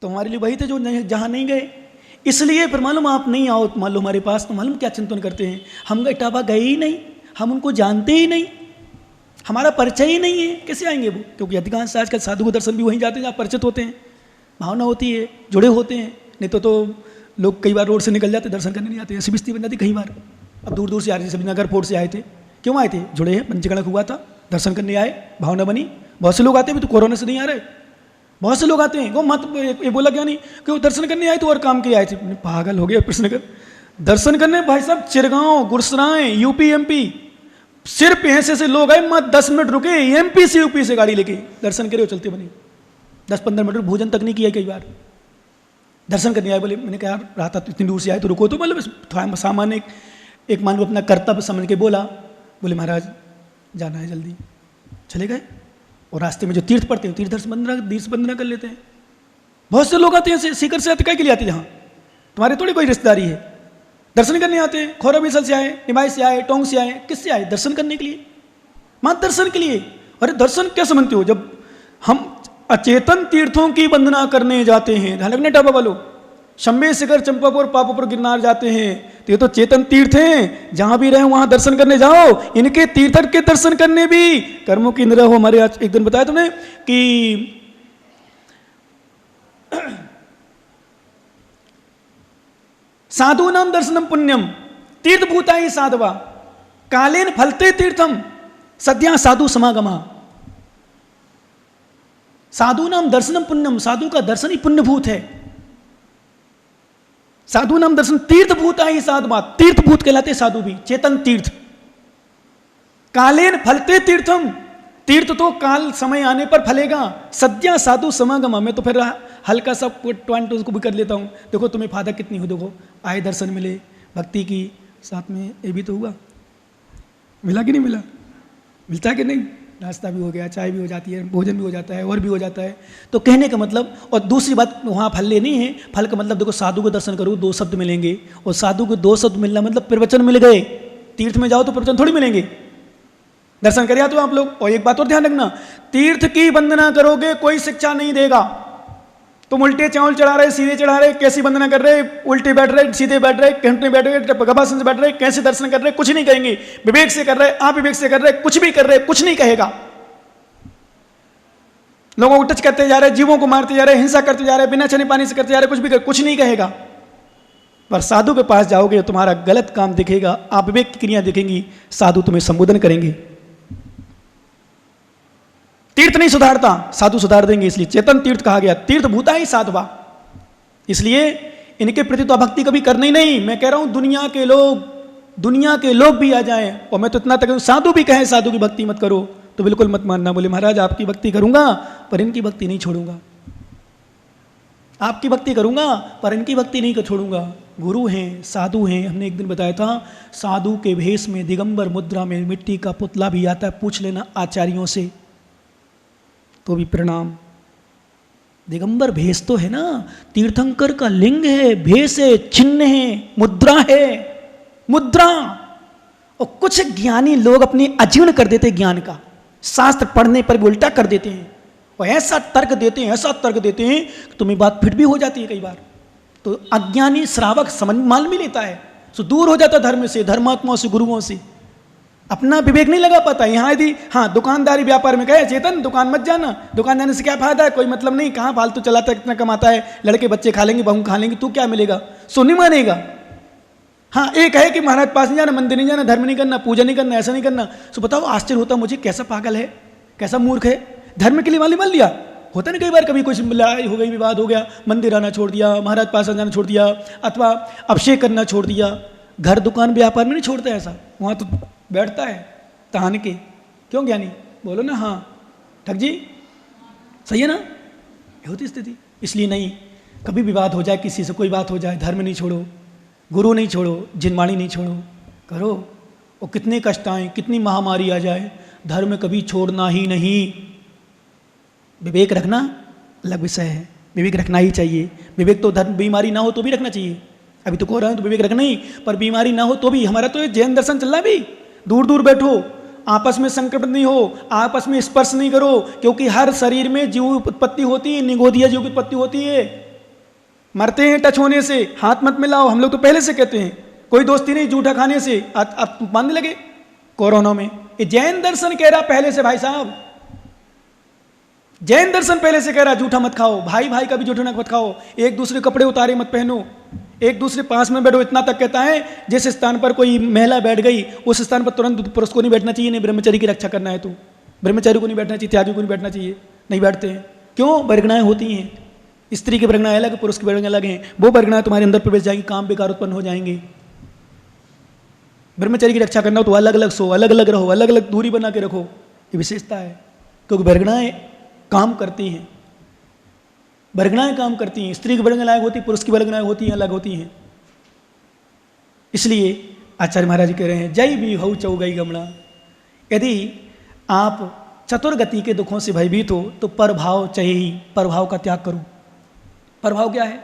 तो हमारे लिए वही थे जो जहाँ नहीं गए। इसलिए फिर मालूम आप नहीं आओ मान लो हमारे पास, तो मालूम क्या चिंतन करते हैं, हम इटावा गए ही नहीं, हम उनको जानते ही नहीं, हमारा परिचय ही नहीं है, कैसे आएंगे वो? क्योंकि अधिकांश आजकल साधु को दर्शन भी वहीं जाते हैं जहाँ परिचित होते हैं, भावना होती है, जुड़े होते हैं। नहीं तो लोग कई बार रोड से निकल जाते, दर्शन करने नहीं आते, ऐसी बिस्ती बन जाती कई बार। अब दूर दूर से आ रहे, सभी नगर फोर्ट से आए थे, क्यों आए थे? जुड़े हैं, पंचगणक हुआ था, दर्शन करने आए, भावना बनी। बहुत से लोग आते हैं, तो कोरोना से नहीं आ रहे, बहुत से लोग आते हैं। वो मत ये बोला क्या नहीं कि वो दर्शन करने आए तो और काम के आए थे, पागल हो गया प्रश्न। दर्शन करने भाई साहब चिरगांव, गुरसराय, यूपी एमपी, सिर्फ ऐसे लोग आए, मत 10 मिनट रुके, एमपी से यूपी से गाड़ी लेके दर्शन करे, चलते बने 10-15 मिनट, भोजन तक नहीं किया कई बार, दर्शन करने आए। बोले, मैंने कहा रहा था इतनी दूर से आए तो रुको, तो मतलब थोड़ा सामान्य एक मान लो अपना कर्तव्य समझ के बोला। बोले महाराज जाना है जल्दी, चले गए। और रास्ते में जो तीर्थ पड़ते हैं, तीर्थ बंदना कर लेते हैं। बहुत से लोग आते हैं सीकर से, आते के लिए आते हैं, जहाँ तुम्हारे थोड़ी कोई रिश्तेदारी है, दर्शन करने आते हैं। खोरा बीसल से आए, निमाई से आए, टोंग से आए, किससे आए? दर्शन करने के लिए, मात्र दर्शन के लिए। अरे दर्शन क्या समझते हो? जब हम अचेतन तीर्थों की वंदना करने जाते हैं, ध्यान रखना टापा वालों, शंबे शिखर, चंपापुर, पापापुर, गिरनार जाते हैं, तो ये तो चेतन तीर्थ हैं, जहां भी रहे वहां दर्शन करने जाओ। इनके तीर्थर के दर्शन करने भी कर्मों की निरह हो। हमारे आज एक दिन बताया तुमने कि साधु नाम दर्शनम पुण्यम तीर्थभूता ही साधवा कालेन फलते तीर्थम सद्या साधु समागमा। साधु नाम दर्शनम पुण्यम, साधु का दर्शन ही पुण्यभूत है। साधु नाम दर्शन तीर्थभूता ही साधवा, तीर्थभूत कहलाते साधु भी, चेतन तीर्थ। कालेन फलते तीर्थम, तीर्थ तो काल समय आने पर फलेगा। सद्या साधु समागम, मैं तो फिर हल्का सा पॉइंट उसको भी कर लेता हूं। देखो तुम्हें फायदा कितनी हो, देखो आए दर्शन मिले, भक्ति की, साथ में ये भी तो हुआ, मिला कि नहीं मिला? मिलता है कि नहीं? नाश्ता भी हो गया, चाय भी हो जाती है, भोजन भी हो जाता है, और भी हो जाता है। तो कहने का मतलब, और दूसरी बात वहाँ फल लेनी है। फल का मतलब देखो, साधु को दर्शन करो 2 शब्द मिलेंगे, और साधु को 2 शब्द मिलना मतलब प्रवचन मिल गए। तीर्थ में जाओ तो प्रवचन थोड़ी मिलेंगे, दर्शन करिए तो आप लोग। और एक बात और ध्यान रखना, तीर्थ की वंदना करोगे कोई शिक्षा नहीं देगा। तुम उल्टे चावल चढ़ा रहे, सीधे चढ़ा रहे, कैसी वंदना कर रहे, उल्टे बैठ रहे, सीधे बैठ रहे, घंटे बैठ रहे, गभासन से बैठ रहे, कैसे दर्शन कर रहे, कुछ नहीं कहेंगे। विवेक से कर रहे, आप विवेक से कर रहे, कुछ भी कर रहे, कुछ नहीं कहेगा। लोगों को टच करते जा रहे, जीवों को मारते जा रहे, हिंसा करते जा रहे, बिना छने पानी से करते जा रहे, कुछ भी कर, कुछ नहीं कहेगा। पर साधु के पास जाओगे, तुम्हारा गलत काम दिखेगा, आप विवेक की क्रिया दिखेंगी, साधु तुम्हें संबोधन करेंगे। तीर्थ नहीं सुधारता, साधु सुधार देंगे। इसलिए चेतन तीर्थ कहा गया, तीर्थ भूता ही साधवा। इसलिए इनके प्रति तो भक्ति कभी करनी नहीं। मैं कह रहा हूं दुनिया के लोग भी आ जाएं, और मैं तो इतना तक साधु भी कहें साधु की भक्ति मत करो, तो बिल्कुल मत मानना। बोले महाराज आपकी भक्ति करूंगा पर इनकी भक्ति नहीं छोड़ूंगा, आपकी भक्ति करूंगा पर इनकी भक्ति नहीं छोड़ूंगा। गुरु हैं, साधु हैं। हमने एक दिन बताया था, साधु के भेष में, दिगंबर मुद्रा में मिट्टी का पुतला भी आता है, पूछ लेना आचार्यों से, तो भी प्रणाम। दिगंबर भेष तो है ना, तीर्थंकर का लिंग है, भेष है, चिन्ह है, मुद्रा है, मुद्रा। और कुछ ज्ञानी लोग अपने अजीर्ण कर देते ज्ञान का, शास्त्र पढ़ने पर भी उल्टा कर देते हैं, और ऐसा तर्क देते हैं, ऐसा तर्क देते हैं कि तुम्हें बात फिट भी हो जाती है कई बार। तो अज्ञानी श्रावक समझ मान भी लेता है, सो दूर हो जाता धर्म से, धर्मात्माओं से, गुरुओं से, अपना विवेक नहीं लगा पाता। यहाँ यदि दुकानदारी व्यापार में कहे चेतन दुकान मत जाना, दुकान जाने से क्या फायदा है, कोई मतलब नहीं, कहाँ फालतू चलाता है, कितना कमाता है, लड़के बच्चे खा लेंगे, बहू खा लेंगे, तू क्या मिलेगा, सो नहीं मानेगा। एक है कि महाराज पास नहीं जाना, मंदिर नहीं जाना, धर्म नहीं करना, पूजा नहीं करना, ऐसा नहीं करना। सो बताओ आश्चर्य होता मुझे, कैसा पागल है, कैसा मूर्ख है, धर्म के लिए वाली मान लिया। होता ना कई बार, कभी कुछ लड़ाई हो गई, विवाद हो गया, मंदिर आना छोड़ दिया, महाराज पास जाना छोड़ दिया, अथवा अभिषेक करना छोड़ दिया। घर दुकान व्यापार में नहीं छोड़ता ऐसा, वहाँ तो बैठता है तहान के। क्यों ज्ञानी, बोलो ना। हाँ ठग जी, सही है ना, होती स्थिति। इसलिए नहीं, कभी विवाद हो जाए, किसी से कोई बात हो जाए, धर्म नहीं छोड़ो, गुरु नहीं छोड़ो, जिनवाणी नहीं छोड़ो, करो। और कितने कष्ट आए, कितनी महामारी आ जाए, धर्म कभी छोड़ना ही नहीं। विवेक रखना अलग विषय है, विवेक रखना ही चाहिए। विवेक तो धर्म, बीमारी ना हो तो भी रखना चाहिए। अभी तो कह रहे हैं तो विवेक रखना ही, पर बीमारी ना हो तो भी। हमारा तो ये जैन दर्शन चल रहा है भी, दूर दूर बैठो, आपस में संक्रमित नहीं हो, आपस में स्पर्श नहीं करो, क्योंकि हर शरीर में जीव उत्पत्ति होती है, निगोदिया जीव की उत्पत्ति होती है। मरते हैं टच होने से, हाथ मत मिलाओ, हम लोग तो पहले से कहते हैं। कोई दोस्ती नहीं जूठा खाने से, आप मानने लगे कोरोना में। ये जैन दर्शन कह रहा पहले से भाई साहब, जैन दर्शन पहले से कह रहा जूठा मत खाओ, भाई भाई का भी जूठा मत खाओ, एक दूसरे कपड़े उतारे मत पहनो, एक दूसरे पास में बैठो। इतना तक कहता है जिस स्थान पर कोई महिला बैठ गई उस स्थान पर तुरंत पुरुष को नहीं बैठना चाहिए, नहीं ब्रह्मचर्य की रक्षा करना है तो ब्रह्मचारी को नहीं बैठना चाहिए, त्यागी को नहीं बैठना चाहिए, नहीं बैठते हैं। क्यों? वर्गणाएं होती हैं, स्त्री की वर्गणाएं अलग, पुरुष की वर्गणाएं अलग हैं। वो वर्गणाएं तुम्हारे अंदर प्रवेश जाएंगी, काम बेकार उत्पन्न हो जाएंगे। ब्रह्मचर्य की रक्षा करना हो तो अलग अलग सो, अलग अलग रहो, अलग अलग दूरी बना के रखो, ये विशेषता है। क्योंकि वर्गणाएं काम करती हैं, वर्गणाएं काम करती हैं। स्त्री की वर्गणाएं अलग होती, पुरुष की वर्गणाएं होती हैं, अलग होती हैं। इसलिए आचार्य महाराज कह रहे हैं जय भी हऊ चौगई गमणा। यदि आप चतुर्गति के दुखों से भयभीत हो तो परभाव चाहिए ही, परभाव का त्याग करो। परभाव क्या है?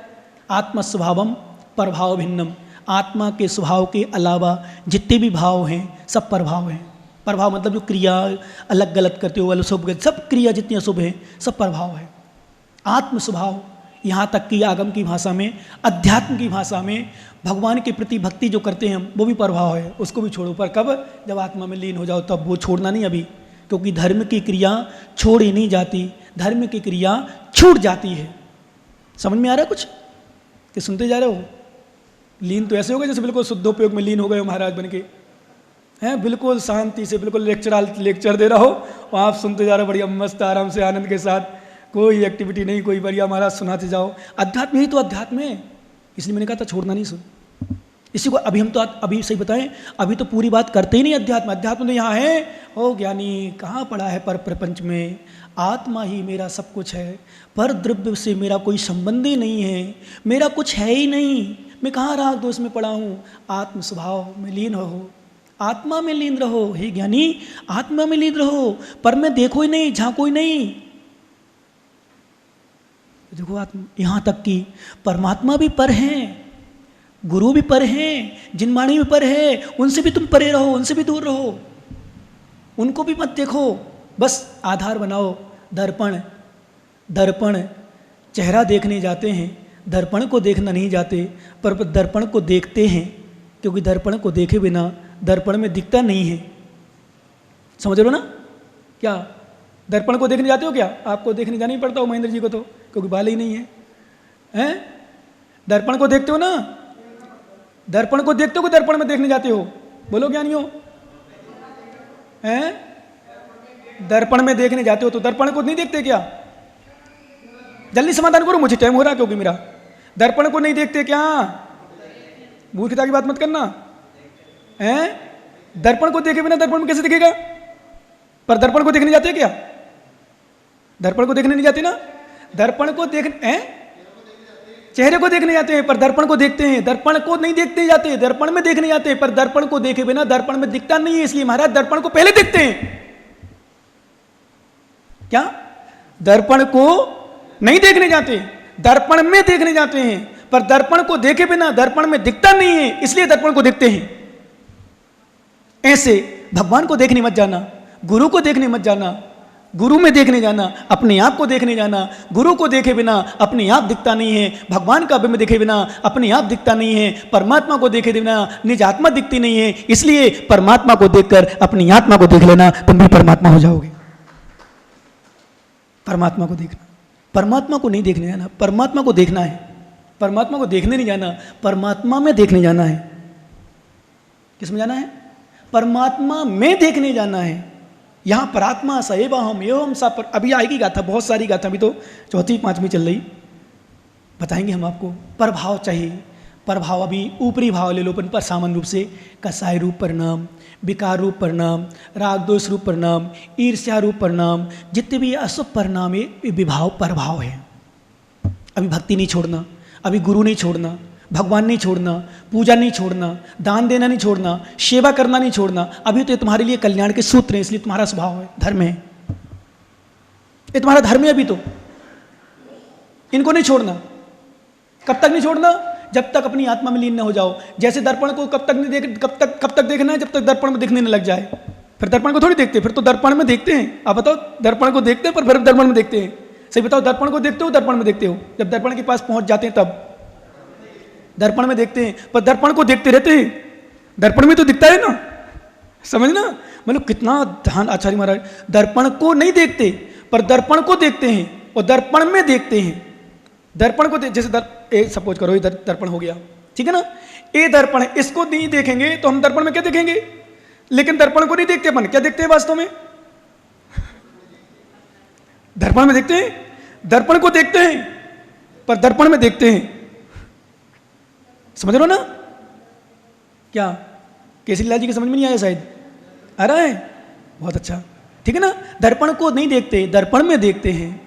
आत्म स्वभावम परभाव भिन्नम। आत्मा के स्वभाव के अलावा जितने भी भाव हैं सब परभाव हैं। परभाव मतलब जो क्रिया अलग गलत करते हो, अशुभ सब क्रिया जितनी अशुभ है सब प्रभाव है। आत्म स्वभाव, यहाँ तक कि आगम की भाषा में, अध्यात्म की भाषा में भगवान के प्रति भक्ति जो करते हैं हम, वो भी प्रभाव है, उसको भी छोड़ो। पर कब? जब आत्मा में लीन हो जाओ तब। वो छोड़ना नहीं अभी, क्योंकि धर्म की क्रिया छोड़ी नहीं जाती, धर्म की क्रिया छूट जाती है। समझ में आ रहा है कुछ कि सुनते जा रहे हो? लीन तो ऐसे हो गए जैसे बिल्कुल शुद्धोपयोग में लीन हो गए हो महाराज बन के, हैं बिल्कुल शांति से, बिल्कुल लेक्चर दे रहा हो और आप सुनते जा रहे हो बढ़िया मस्त आराम से आनंद के साथ, कोई एक्टिविटी नहीं, कोई बढ़िया महाराज सुनाते जाओ। अध्यात्म ही तो अध्यात्म है, इसलिए मैंने कहा था छोड़ना नहीं। सुन इसी को अभी हम तो अभी सही बताएं, अभी तो पूरी बात करते ही नहीं अध्यात्म। अध्यात्म तो यहाँ है, ओ ज्ञानी कहाँ पड़ा है पर प्रपंच में, आत्मा ही मेरा सब कुछ है, पर द्रव्य से मेरा कोई संबंध ही नहीं है, मेरा कुछ है ही नहीं, मैं कहाँ राग दोष में पड़ा हूँ। आत्म स्वभाव में लीन रहो, आत्मा में लीन रहो, हे ज्ञानी आत्मा में लीन रहो, पर मैं देखो ही नहीं, झांको ही नहीं। देखो आत्मा, यहाँ तक कि परमात्मा भी पर हैं, गुरु भी पर हैं, जिनवाणी भी पर है, उनसे भी तुम परे रहो, उनसे भी दूर रहो, उनको भी मत देखो। बस आधार बनाओ दर्पण। दर्पण चेहरा देखने जाते हैं, दर्पण को देखना नहीं जाते, पर दर्पण को देखते हैं, क्योंकि दर्पण को देखे बिना दर्पण में दिखता नहीं है। समझ रहे हो ना? क्या दर्पण को देखने जाते हो? क्या आपको देखने जाना ही पड़ता हो महेंद्र जी को, तो क्योंकि बाल ही नहीं है, हैं? दर्पण को देखते हो ना? दर्पण को देखते हो कि दर्पण में देखने जाते हो? बोलो ज्ञानियों, हैं? दर्पण में देखने जाते हो तो दर्पण को नहीं देखते क्या? जल्दी समाधान करो, मुझे टाइम हो रहा, क्योंकि मेरा दर्पण को नहीं देखते क्या? मूर्खता की बात मत करना, हैं? दर्पण को देखे बिना दर्पण में कैसे दिखेगा? पर दर्पण को देखने जाते हैं क्या? दर्पण को देखने नहीं जाते ना? दर्पण को देखने, हैं? चेहरे को देखने जाते हैं पर दर्पण को देखते हैं, दर्पण को नहीं देखते जाते, दर्पण में देखने जाते हैं, पर दर्पण को देखे बिना दर्पण में दिखता नहीं है, इसलिए महाराज दर्पण को पहले देखते हैं। क्या? दर्पण को नहीं देखने जाते, दर्पण में देखने जाते हैं, पर दर्पण को देखे बिना दर्पण में दिखता नहीं है, इसलिए दर्पण को देखते हैं। ऐसे भगवान को देखने मत जाना, गुरु को देखने मत जाना, गुरु में देखने जाना, अपने आप को देखने जाना। गुरु को देखे बिना अपने आप दिखता नहीं है, भगवान का बिंब देखे बिना अपने आप दिखता नहीं है, परमात्मा को देखे बिना निज आत्मा दिखती नहीं है, इसलिए परमात्मा को देखकर अपनी आत्मा को देख लेना, तुम भी परमात्मा हो जाओगे। परमात्मा को देखना, परमात्मा को नहीं देखने जाना, परमात्मा को देखना है। परमात्मा को देखने नहीं जाना, परमात्मा में देखने जाना है। किसमें जाना है? परमात्मा में देखने जाना है। यहाँ परात्मा स एवं एवं सा पर, अभी आएगी गाथा, बहुत सारी गाथा, अभी तो चौथी पांचवी चल रही, बताएंगे हम आपको। प्रभाव चाहिए, प्रभाव अभी ऊपरी भाव ले लो, पर सामान्य रूप से कसाय रूप परिणाम, विकार रूप परिणाम, राग दोष रूप परिणाम, ईर्ष्या रूप परिणाम, जितने भी अशुभ परिणाम है विभाव प्रभाव है। अभी भक्ति नहीं छोड़ना, अभी गुरु नहीं छोड़ना, भगवान नहीं छोड़ना, पूजा नहीं छोड़ना, दान देना नहीं छोड़ना, सेवा करना नहीं छोड़ना। अभी तो ये तुम्हारे लिए कल्याण के सूत्र हैं, इसलिए तुम्हारा स्वभाव है, धर्म है, ये तुम्हारा धर्म है। अभी तो इनको नहीं छोड़ना। कब तक नहीं छोड़ना? जब तक अपनी आत्मा में लीन न हो जाओ। जैसे दर्पण को कब तक नहीं देख, कब तक देखना है? जब तक दर्पण में दिखने न लग जाए। फिर दर्पण को थोड़ी देखते, फिर तो दर्पण में देखते हैं। आप बताओ, दर्पण को देखते हैं पर फिर दर्पण में देखते हैं। सही बताओ, दर्पण को देखते हो, दर्पण में देखते हो? जब दर्पण के पास पहुंच जाते हैं तब दर्पण में देखते हैं, पर दर्पण को देखते रहते हैं, दर्पण में तो दिखता है ना, समझना, मतलब कितना ध्यान आचार्य महाराज, दर्पण को नहीं देखते पर दर्पण को देखते हैं और दर्पण में देखते हैं। दर्पण को जैसे सपोज करो ये दर्पण हो गया, ठीक है ना, ये दर्पण है, इसको नहीं देखेंगे तो हम दर्पण में क्या देखेंगे, लेकिन दर्पण को नहीं देखते अपन, क्या देखते हैं वास्तव में, दर्पण में देखते हैं, दर्पण को देखते हैं पर दर्पण में देखते हैं। समझ रहे हो ना क्या, केसरी लाल जी की समझ में नहीं आया शायद, आ रहा है, बहुत अच्छा, ठीक है ना। दर्पण को नहीं देखते, दर्पण में देखते हैं,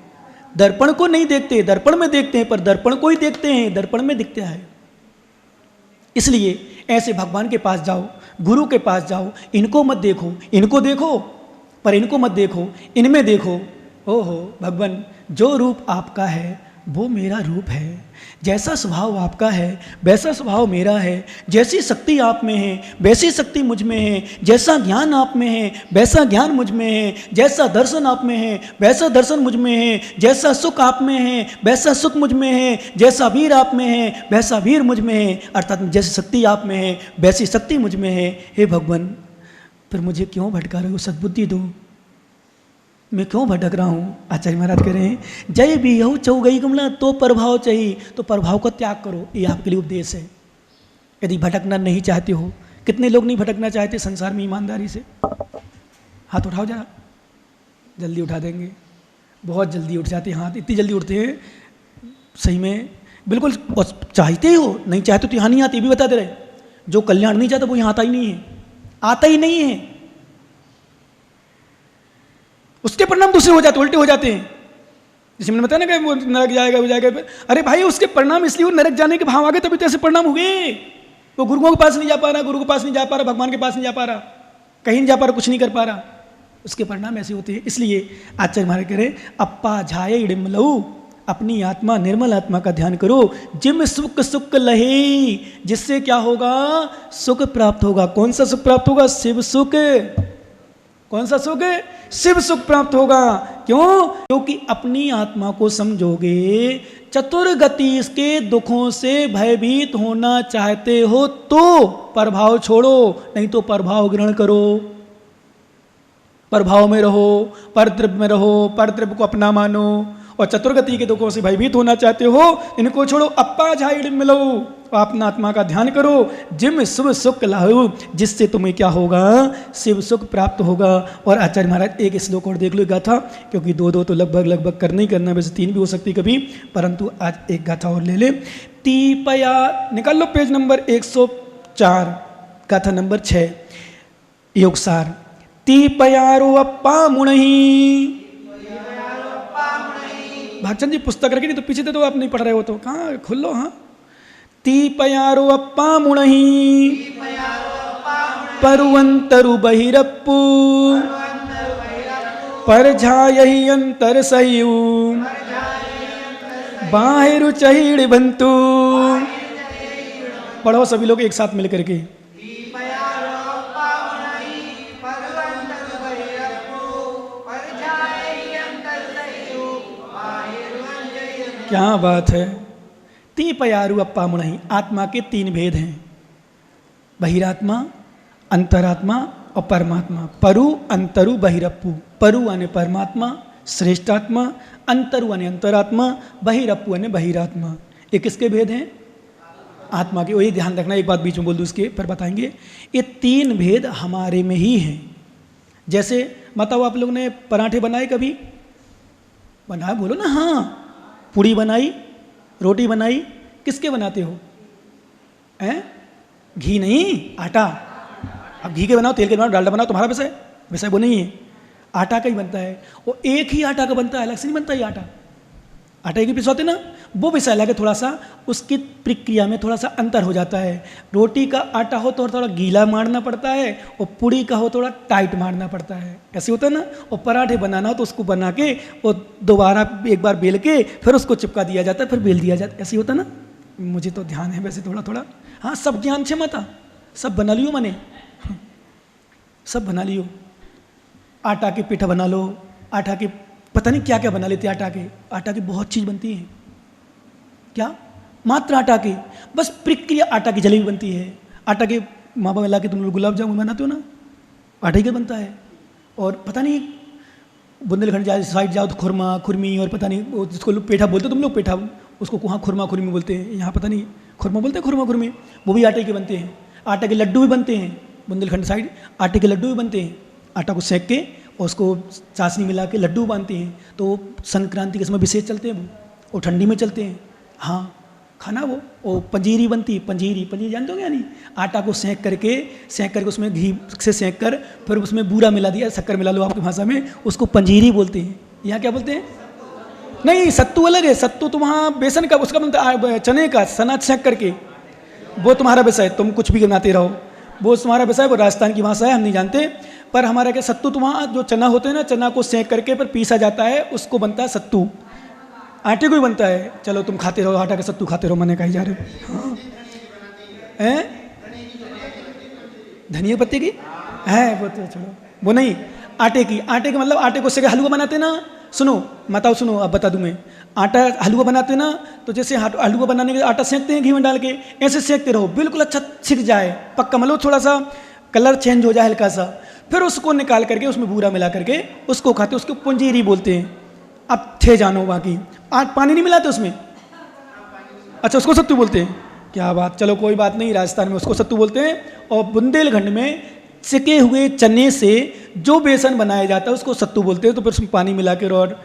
दर्पण को नहीं देखते, दर्पण में देखते हैं, पर दर्पण को ही देखते हैं, दर्पण में दिखता है। इसलिए ऐसे भगवान के पास जाओ, गुरु के पास जाओ, इनको मत देखो, इनको देखो पर इनको मत देखो, इनमें देखो। ओहो भगवान, जो रूप आपका है वो मेरा रूप है, जैसा स्वभाव आपका है वैसा स्वभाव मेरा है, जैसी शक्ति आप में है वैसी शक्ति मुझ में है, जैसा ज्ञान आप में है वैसा ज्ञान मुझ में है, जैसा दर्शन आप में है वैसा दर्शन मुझ में है, जैसा सुख आप में है वैसा सुख मुझ में है, जैसा वीर आप में है वैसा वीर मुझ में है, अर्थात जैसी शक्ति आप में है वैसी शक्ति मुझ में है। हे भगवान, फिर मुझे क्यों भटका रहे हो, सद्बुद्धि दो, मैं क्यों भटक रहा हूँ। आचार्य महाराज कह रहे हैं, जय भी यहू चौ गई कमला, तो प्रभाव चाहिए, तो प्रभाव का त्याग करो, ये आपके लिए उपदेश है। यदि भटकना नहीं चाहते हो, कितने लोग नहीं भटकना चाहते संसार में ईमानदारी से, हाथ उठाओ जरा, जल्दी उठा देंगे, बहुत जल्दी उठ जाते हैं हाथ, इतनी जल्दी उठते हैं सही में, बिल्कुल चाहते हो, नहीं चाहते तो यहाँ नहीं आते, ये भी बता दे रहे, जो कल्याण नहीं चाहता वो यहाँ आता ही नहीं है, आता ही नहीं है, उसके परिणाम दूसरे हो जाते, उल्टे हो जाते हैं। जैसे मैंने बताया ना कि वो नरक जाएगा, वो जाएगा, अरे भाई उसके परिणाम इसलिए वो नरक जाने के भाव आ गए, तभी तो ऐसे परिणाम हुए। वो गुरुओं के पास नहीं जा पा रहा, गुरु के पास नहीं जा पा रहा, भगवान के पास नहीं जा पा रहा, कहीं नहीं जा पा रहा, कुछ नहीं कर पा रहा, उसके परिणाम ऐसे होते हैं। इसलिए आचार्य महाराज कह रहे, अप्पा झाये इडिमलऊ, अपनी आत्मा निर्मल आत्मा का ध्यान करो, जिम सुख सुख लहे, जिससे क्या होगा, सुख प्राप्त होगा। कौन सा सुख प्राप्त होगा, शिव सुख। कौन सा सुख, शिव सुख प्राप्त होगा। क्यों, क्योंकि अपनी आत्मा को समझोगे, चतुर्गति इसके दुखों से भयभीत होना चाहते हो तो प्रभाव छोड़ो, नहीं तो प्रभाव ग्रहण करो, प्रभाव में रहो, परद्रव्य में रहो, परद्रव्य को अपना मानो, और चतुर्गति के दुखों से भयभीत होना चाहते हो, इनको छोड़ो। अप्पा झाइड मिलो, अपना आत्मा का ध्यान करो, जिम शिव सुख लाओ, जिससे तुम्हें क्या होगा, शिव सुख प्राप्त होगा। और आचार्य महाराज एक श्लोक और देख लो, गाथा, क्योंकि दो दो तो लगभग करना ही करना, वैसे तीन भी हो सकती कभी, परंतु आज एक गाथा और ले ले। तीपया, निकाल लो पेज नंबर 104, गाथा नंबर 6, योगसार। तीपयारो अप्पा मुणहि, भागचंद जी पुस्तक रखी, नहीं तो पीछे तो आप नहीं पढ़ रहे हो, तो कहाँ खोल लो। हाँ, तीपयारो अप्पा मुणहि, परुवंतरु बहिरप्पु, परझायहि अंतर सयु, बाहिरु चहिड़ बंतु। पढ़ो सभी लोग एक साथ मिल करके। क्या बात है। तीपयारु अप्पा मुणहि, आत्मा के तीन भेद हैं, बहिरात्मा, अंतरात्मा और परमात्मा। परु अंतरु बहिरप्पु, परु यानी परमात्मा, श्रेष्ठात्मा, अंतरु यानी अंतरात्मा, बहिरप्पु यानी बहिरात्मा। ये किसके भेद हैं, आत्मा के। और ये ध्यान रखना, एक बात बीच में बोल दूँ उसके पर बताएंगे, ये तीन भेद हमारे में ही हैं। जैसे बताओ, आप लोग ने पराठे बनाए कभी, बनाए बोलो ना, हाँ, पूड़ी बनाई, रोटी बनाई, किसके बनाते हो, हैं, घी नहीं, आटा। अब घी के बनाओ, तेल के बनाओ, डालडा बनाओ, तुम्हारा विषय, विषय वो नहीं है, आटा का ही बनता है। वो एक ही आटा का बनता है, अलग से नहीं बनता ये आटा। आटा एक ही पिसवाते ना, वो विषय अलग है, थोड़ा सा उसकी प्रक्रिया में थोड़ा सा अंतर हो जाता है। रोटी का आटा हो तो थोड़ा गीला मारना पड़ता है, और पूड़ी का हो थोड़ा टाइट मारना पड़ता है, ऐसे होता है ना। और पराठे बनाना हो तो उसको बना के वो दोबारा एक बार बेल के फिर उसको चिपका दिया जाता है, फिर बेल दिया जाता है, ऐसे होता है ना। मुझे तो ध्यान है वैसे थोड़ा थोड़ा, हाँ, सब ज्ञान छे माता, सब बना लियो मैंने, सब बना लियो। आटा की पिठा बना लो, आटा की पता नहीं क्या क्या बना लेते, आटा की बहुत चीज़ बनती है। क्या मात्र आटा की, बस प्रक्रिया आटा की जलेबी बनती है। आटा के मावा मिला के तुम लोग गुलाब जामुन बनाते हो ना, आटा ही का बनता है। और पता नहीं बुंदेलखंड साइड जाओ तो खुरमा खुरमी और पता नहीं वो जिसको लोग पेठा बोलते हो तुम लोग, पेठा उसको वहाँ खुरमा खुरमी बोलते हैं, यहाँ पता नहीं खुरमा बोलते हैं, खुरमा खुरमी, वो भी आटे के बनते हैं। आटे के लड्डू भी बनते हैं बुंदेलखंड साइड, आटे के लड्डू भी बनते हैं। आटा को सेक के और उसको चाशनी मिला के लड्डू बांधते हैं, तो संक्रांति के समय विशेष चलते हैं वो, और ठंडी में चलते हैं। हाँ खाना वो पंजीरी बनती है, पंजीरी जानते हो क्या? नहीं, आटा को सेक करके उसमें घी से सेक कर फिर उसमें बूरा मिला दिया, शक्कर मिला लो आपकी भाषा में, उसको पंजीरी बोलते हैं। यहाँ क्या बोलते हैं? नहीं, सत्तू अलग है। सत्तू तो वहाँ बेसन का उसका बनता है, चने का सना सेक करके, वो तुम्हारा विषय, तुम कुछ भी बनाते रहो, वो तुम्हारा विषय, वो राजस्थान की भाषा है, हम नहीं जानते। पर हमारा क्या सत्तू तो वहाँ जो चना होते हैं ना, चना को सेक करके फिर पीसा जाता है, उसको बनता है सत्तू। आटे को ही बनता है। चलो तुम खाते रहो, आटा का सत्तू खाते रहो, मैंने कही जा रहे हो। हैं धनिया पत्ते की है वो, तो चलो वो नहीं, आटे की। आटे के मतलब आटे को सेके हलवा बनाते ना, सुनो बताओ, सुनो अब बता दूं मैं। आटा हलवा बनाते ना, तो जैसे हलवा बनाने के आटा सेकते हैं घी में डाल के, ऐसे सेकते रहो, बिल्कुल अच्छा छिक जाए, पक्का मतलब थोड़ा सा कलर चेंज हो जाए हल्का सा, फिर उसको निकाल करके उसमें बूरा मिला करके उसको खाते, उसको पंजीरी बोलते हैं। अब थे जानो बाकी, आज पानी नहीं मिलाते उसमें, अच्छा उसको सत्तू बोलते हैं, क्या बात। चलो कोई बात नहीं, राजस्थान में उसको सत्तू बोलते हैं। और बुंदेलखंड में सिके हुए चने से जो बेसन बनाया जाता है उसको सत्तू बोलते हैं। तो फिर उसमें पानी मिला के और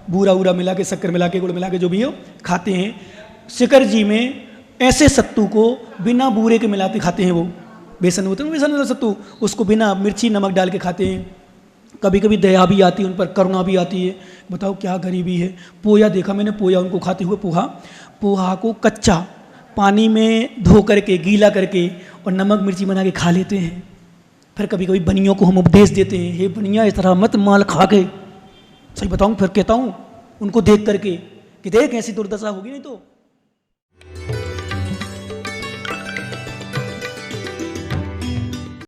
बूरा वूरा मिला के, शक्कर मिला के, गुड़ मिला के, जो भी हो खाते हैं। शिकर जी में ऐसे सत्तू को बिना बूरे के मिलाते खाते हैं, वो बेसन होते हैं, बेसन होता सत्तू, उसको बिना मिर्ची नमक डाल के खाते हैं। कभी कभी दया भी आती है उन पर, करुणा भी आती है, बताओ क्या गरीबी है। पोया देखा मैंने, पोया उनको खाते हुए, पोहा को कच्चा पानी में धो करके गीला करके और नमक मिर्ची बना के खा लेते हैं। फिर कभी कभी बनियों को हम उपदेश देते हैं, हे बनिया इस तरह मत माल खा के, सही बताऊँ, फिर कहता हूँ उनको देख करके कि देख ऐसी दुर्दशा होगी नहीं तो